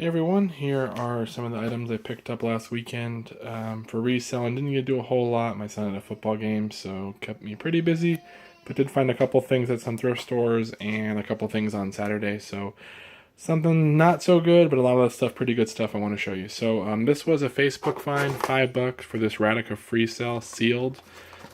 Hey everyone, here are some of the items I picked up last weekend for reselling. Didn't get to do a whole lot. My son had a football game, so kept me pretty busy. But did find a couple things at some thrift stores and a couple things on Saturday. So something not so good, but a lot of that stuff, pretty good stuff I want to show you. So this was a Facebook find, $5 for this Radica free cell sealed.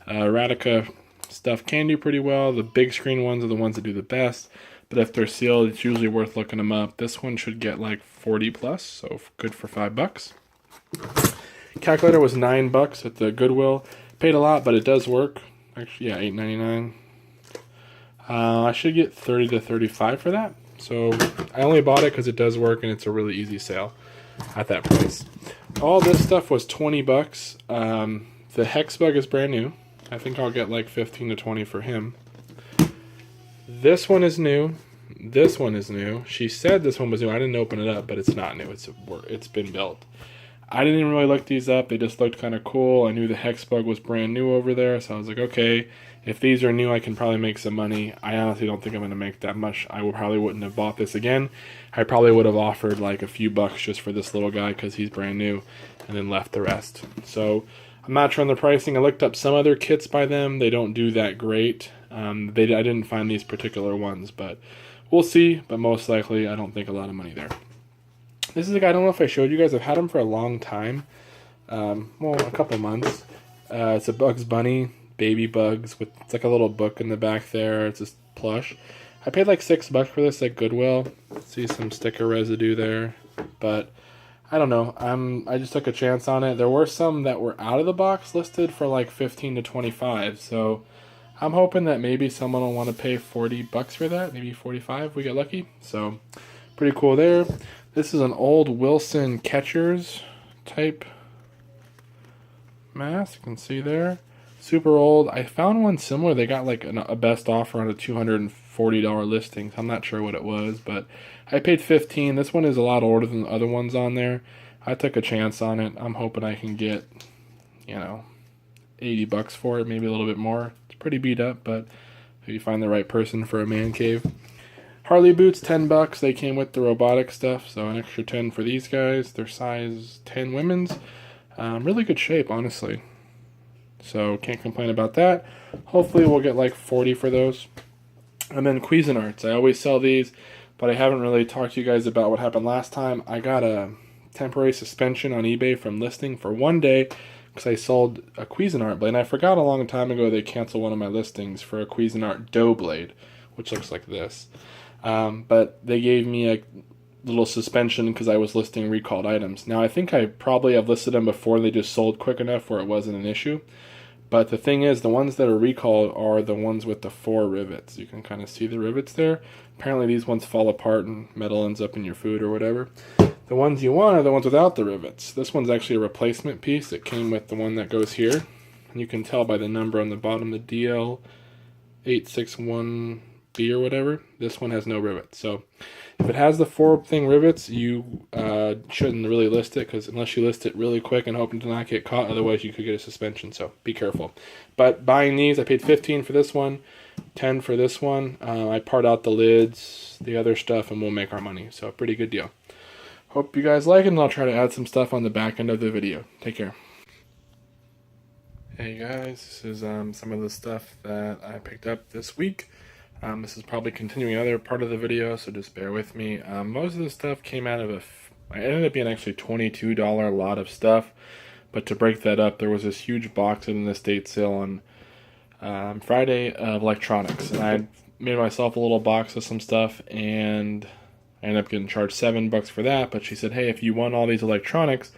Radica stuff can do pretty well. The big screen ones are the ones that do the best. But if they're sealed, it's usually worth looking them up. This one should get like 40 plus, so good for $5. Calculator was $9 at the Goodwill. Paid a lot, but it does work. Actually, yeah, $8.99. I should get 30 to 35 for that. So I only bought it because it does work and it's a really easy sale at that price. All this stuff was $20. The Hex Bug is brand new. I think I'll get like 15 to 20 for him. This one is new. This one is new. She said this one was new. I didn't open it up, but it's not new. It's been built. I didn't even really look these up. They just looked kind of cool. I knew the Hex Bug was brand new over there, so I was like, okay, if these are new, I can probably make some money. I honestly don't think I'm going to make that much. Probably wouldn't have bought this again. I probably would have offered like a few bucks just for this little guy because he's brand new, and then left the rest. So I'm not sure on the pricing. I looked up some other kits by them. They don't do that great. I didn't find these particular ones, but we'll see. But most likely, I don't think a lot of money there. This is a guy, I don't know if I showed you guys. I've had him for a long time. Well, a couple months. It's a Bugs Bunny, baby bugs, with it's like a little book in the back there. It's just plush. I paid like $6 for this at Goodwill. See some sticker residue there, but I don't know. I just took a chance on it. There were some that were out of the box listed for like 15 to 25. So I'm hoping that maybe someone will want to pay $40 for that. Maybe 45 if we get lucky. So pretty cool there. This is an old Wilson Catchers type mask. You can see there. Super old. I found one similar. They got like a best offer on a $240 listing. I'm not sure what it was, but I paid $15. This one is a lot older than the other ones on there. I took a chance on it. I'm hoping I can get, $80 for it, maybe a little bit more. It's pretty beat up, but if you find the right person for a man cave. Harley boots, $10. They came with the robotic stuff, so an extra 10 for these guys. They're size 10 women's. Really good shape, honestly. So can't complain about that. Hopefully we'll get like 40 for those. And then Cuisinarts. I always sell these, but I haven't really talked to you guys about what happened last time. I got a temporary suspension on eBay from listing for one day because I sold a Cuisinart blade. And I forgot a long time ago they canceled one of my listings for a Cuisinart dough blade, which looks like this. But they gave me a little suspension because I was listing recalled items. Now I think I probably have listed them before. They just sold quick enough where it wasn't an issue. But the thing is, the ones that are recalled are the ones with the 4 rivets. You can kind of see the rivets there. Apparently these ones fall apart and metal ends up in your food or whatever. The ones you want are the ones without the rivets. This one's actually a replacement piece. It came with the one that goes here. And you can tell by the number on the bottom, the DL861B or whatever. This one has no rivets. So if it has the 4 thing rivets, you shouldn't really list it, because unless you list it really quick and hoping to not get caught, otherwise you could get a suspension, so be careful. But buying these, I paid 15 for this one, 10 for this one. I part out the lids, the other stuff, and we'll make our money, so pretty good deal. Hope you guys like it, and I'll try to add some stuff on the back end of the video. Take care. Hey guys, this is some of the stuff that I picked up this week. This is probably continuing another part of the video, so just bear with me. Most of the stuff came out of it ended up being actually $22 lot of stuff, but to break that up, there was this huge box in the estate sale on Friday of electronics, and I made myself a little box of some stuff, and I ended up getting charged $7 for that. But she said, hey, if you want all these electronics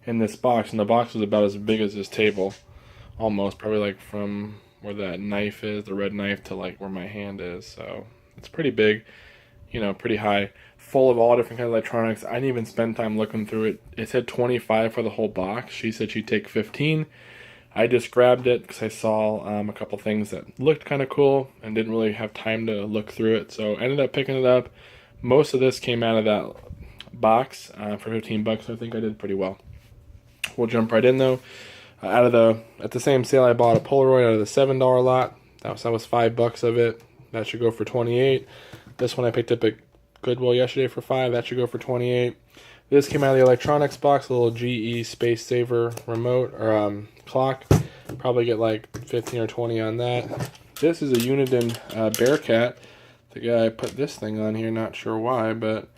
in this box, and the box was about as big as this table, almost, probably like from where that knife is, the red knife, to like where my hand is. So it's pretty big, pretty high, full of all different kinds of electronics. I didn't even spend time looking through it. It said 25 for the whole box. She said she'd take 15. I just grabbed it because I saw a couple things that looked kind of cool and didn't really have time to look through it. So I ended up picking it up. Most of this came out of that box for 15 bucks. I think I did pretty well. We'll jump right in though. At the same sale, I bought a Polaroid out of the $7 lot. That was $5 of it. That should go for 28. This one I picked up at Goodwill yesterday for $5. That should go for $28. This came out of the electronics box, a little GE Space Saver remote or clock. Probably get like 15 or 20 on that. This is a Uniden Bearcat. The guy put this thing on here, not sure why, but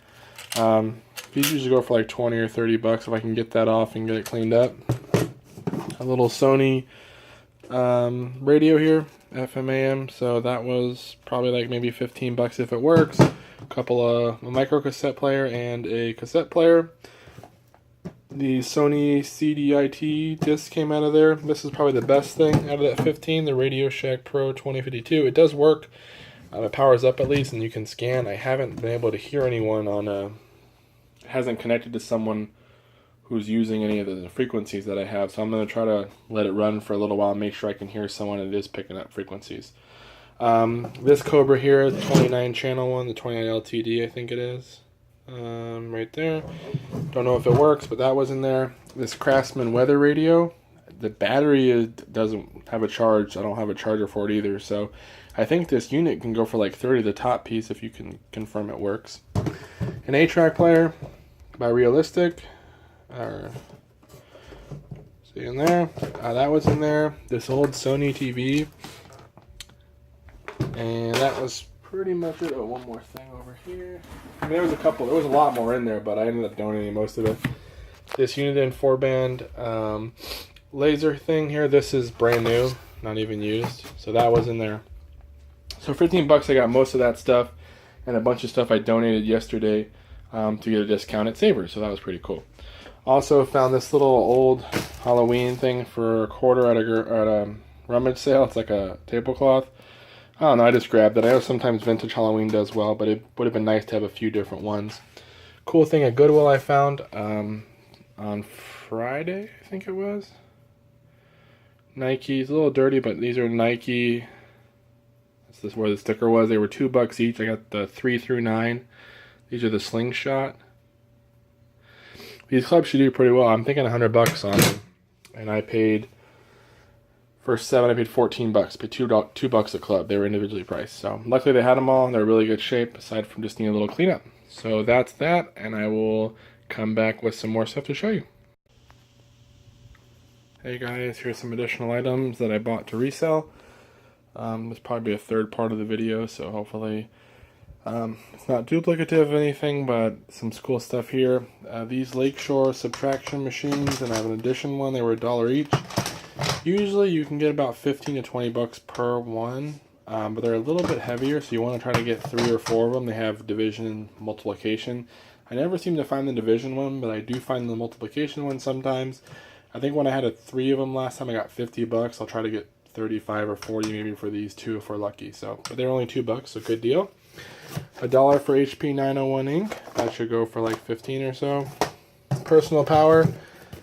these usually go for like 20 or 30 bucks if I can get that off and get it cleaned up. A little Sony radio here, FM AM, so that was probably like maybe 15 bucks if it works. A micro cassette player and a cassette player. The Sony CDIT disc came out of there. This is probably the best thing out of that 15, the Radio Shack Pro 2052. It does work. It powers up at least, and you can scan. I haven't been able to hear anyone on it hasn't connected to someone who's using any of the frequencies that I have, so I'm going to try to let it run for a little while and make sure I can hear someone that is picking up frequencies. This Cobra here, the 29 channel one, the 29 LTD I think it is, right there. Don't know if it works, but that was in there. This Craftsman weather radio, the battery doesn't have a charge. I don't have a charger for it either, so I think this unit can go for like 30, the top piece, if you can confirm it works. An 8-track player by Realistic. See in there. That was in there. This old Sony TV. And that was pretty much it. Oh, one more thing over here. I mean, there was a lot more in there, but I ended up donating most of it. This Uniden 4-band laser thing here. This is brand new, not even used. So that was in there. So 15 bucks, I got most of that stuff, and a bunch of stuff I donated yesterday to get a discount at Savers. So that was pretty cool. Also found this little old Halloween thing for $1 at a rummage sale. It's like a tablecloth. I don't know, I just grabbed it. I know sometimes vintage Halloween does well, but it would have been nice to have a few different ones. Cool thing at Goodwill I found on Friday, I think it was. Nike. It's a little dirty, but these are Nike. This is where the sticker was. They were $2 each. I got the 3 through 9. These are the Slingshot. These clubs should do pretty well. I'm thinking $100 on them, and I paid for 7. I paid $14. Paid $2 a club. They were individually priced. So luckily they had them all. They're in really good shape, aside from just needing a little cleanup. So that's that, and I will come back with some more stuff to show you. Hey guys, here's some additional items that I bought to resell. This probably be a third part of the video, so hopefully it's not duplicative of anything, but some cool stuff here. These Lakeshore subtraction machines, and I have an addition one. They were $1 each. Usually you can get about 15 to 20 bucks per one, but they're a little bit heavier, so you want to try to get 3 or 4 of them. They have division and multiplication. I never seem to find the division one, but I do find the multiplication one sometimes. I think when I had 3 of them last time, I got 50 bucks. I'll try to get 35 or 40 maybe for these 2 if we're lucky. So, but they're only $2, so good deal. $1 for HP 901 ink. That should go for like 15 or so. Personal Power.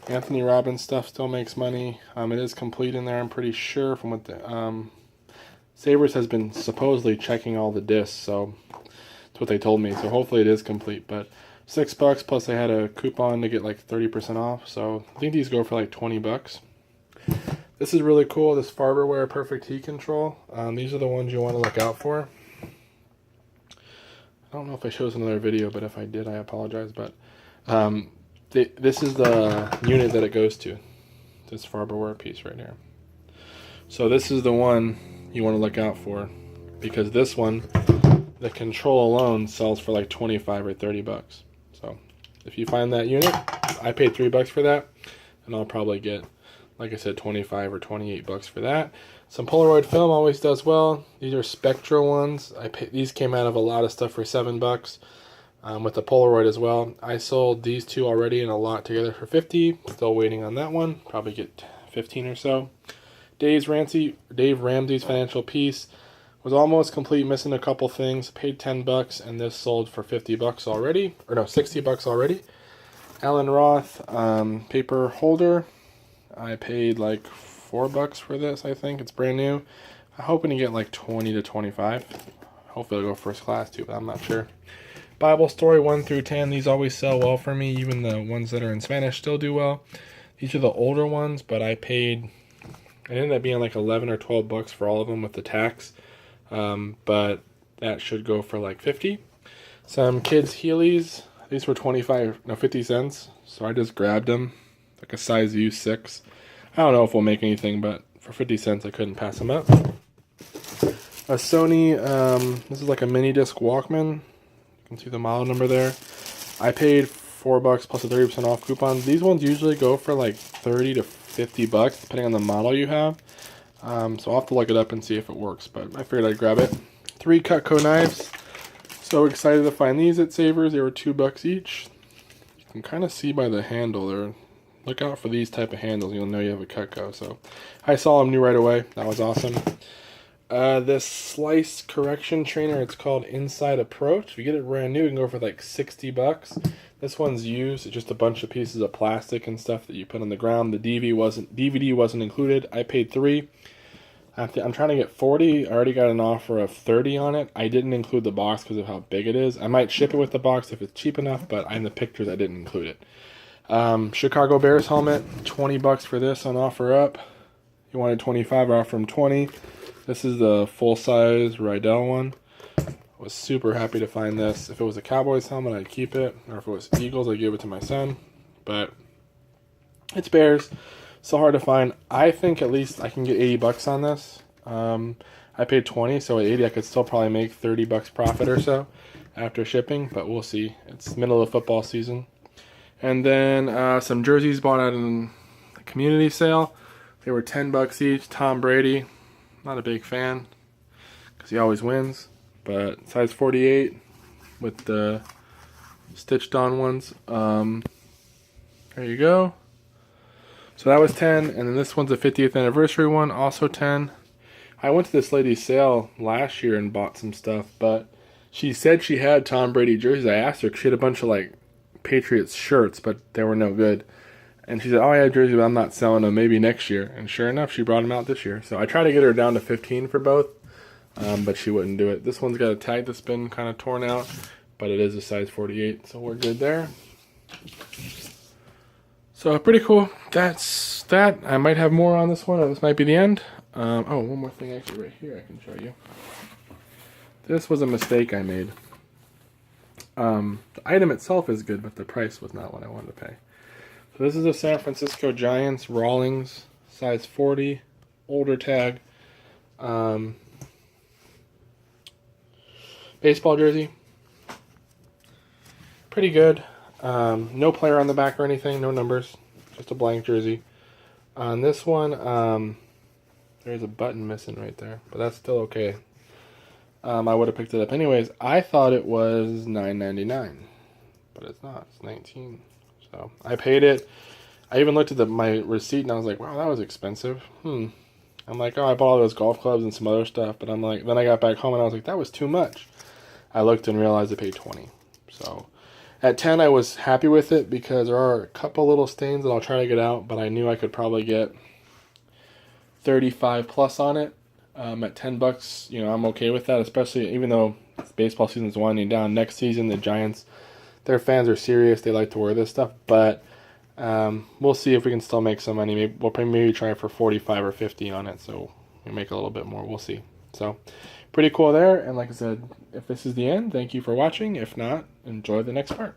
Anthony Robbins stuff still makes money. It is complete in there, I'm pretty sure, from what the Savers has been supposedly checking all the discs, so that's what they told me. So hopefully it is complete. But $6 plus I had a coupon to get like 30% off. So I think these go for like 20 bucks. This is really cool. This Farberware Perfect Heat Control. These are the ones you want to look out for. I don't know if I showed another video, but if I did, I apologize. But this is the unit that it goes to. This Farberware piece right here. So this is the one you want to look out for, because this one, the control alone sells for like 25 or 30 bucks. So if you find that unit, I paid $3 for that, and I'll probably get, like I said, 25 or 28 bucks for that. Some Polaroid film always does well. These are Spectra ones. These came out of a lot of stuff for $7 with the Polaroid as well. I sold these 2 already and a lot together for 50. Still waiting on that one. Probably get 15 or so. Dave Ramsey's Financial Piece was almost complete, missing a couple things. Paid $10, and this sold for 50 bucks already, or no, 60 bucks already. Alan Roth paper holder. I paid like $4 for this. I think it's brand new. I'm hoping to get like 20 to 25. Hopefully it'll go first class too, but I'm not sure. Bible Story 1 through 10. These always sell well for me. Even the ones that are in Spanish still do well. These are the older ones, but I ended up being like 11 or 12 bucks for all of them with the tax. But that should go for like 50. Some kids' Heelys. These were 50 cents. So I just grabbed them. Like a size U6. I don't know if we'll make anything, but for 50 cents I couldn't pass them up. A Sony, this is like a mini disc Walkman. You can see the model number there. I paid $4 plus a 30% off coupon. These ones usually go for like 30 to 50 bucks, depending on the model you have. So I'll have to look it up and see if it works, but I figured I'd grab it. 3 Cutco knives. So excited to find these at Savers. They were $2 each. You can kind of see by the handle there. Look out for these type of handles. You'll know you have a Cutco. So I saw them, knew right away. That was awesome. This slice correction trainer, it's called Inside Approach. If you get it brand new, you can go for like 60 bucks. This one's used. It's just a bunch of pieces of plastic and stuff that you put on the ground. The DVD wasn't included. I paid $3. I'm trying to get 40. I already got an offer of 30 on it. I didn't include the box because of how big it is. I might ship it with the box if it's cheap enough, but in the pictures I didn't include it. Chicago Bears helmet, 20 bucks for this on OfferUp. You wanted 25, I offered him 20. This is the full-size Rydell one. I was super happy to find this. If it was a Cowboys helmet, I'd keep it. Or if it was Eagles, I'd give it to my son. But it's Bears. So hard to find. I think at least I can get 80 bucks on this. I paid 20, so at 80 I could still probably make 30 bucks profit or so after shipping, but we'll see. It's middle of football season. And then some jerseys bought out in the community sale. They were 10 bucks each. Tom Brady. Not a big fan because he always wins, but size 48 with the stitched on ones. There you go. So that was 10, and then this one's a 50th anniversary one, also 10. I went to this lady's sale last year and bought some stuff, but she said she had Tom Brady jerseys. I asked her, 'cause she had a bunch of like Patriots shirts, but they were no good. And she said, oh, I have jerseys, but I'm not selling them, maybe next year. And sure enough, she brought them out this year. So I tried to get her down to 15 for both, but she wouldn't do it. This one's got a tag that's been kind of torn out, but it is a size 48, so we're good there. So pretty cool. That's that. I might have more on this one, or this might be the end. Oh, one more thing actually right here I can show you. This was a mistake I made. The item itself is good, but the price was not what I wanted to pay. So this is a San Francisco Giants Rawlings, size 40, older tag. Baseball jersey. Pretty good. No player on the back or anything, no numbers, just a blank jersey. On this one, there's a button missing right there, but that's still okay. I would have picked it up anyways. I thought it was $9.99, but it's not. It's $19. So I paid it. I even looked at my receipt and I was like, wow, that was expensive. I'm like, oh, I bought all those golf clubs and some other stuff, but I'm like, then I got back home and I was like, that was too much. I looked and realized I paid 20. So at 10, I was happy with it because there are a couple little stains that I'll try to get out, but I knew I could probably get 35 plus on it. At 10 bucks, you know, I'm okay with that, especially even though baseball season's winding down. Next season, the Giants, their fans are serious. They like to wear this stuff, but we'll see if we can still make some money. We'll maybe try for 45 or 50 on it, so we make a little bit more. We'll see. So pretty cool there. And like I said, if this is the end, thank you for watching. If not, enjoy the next part.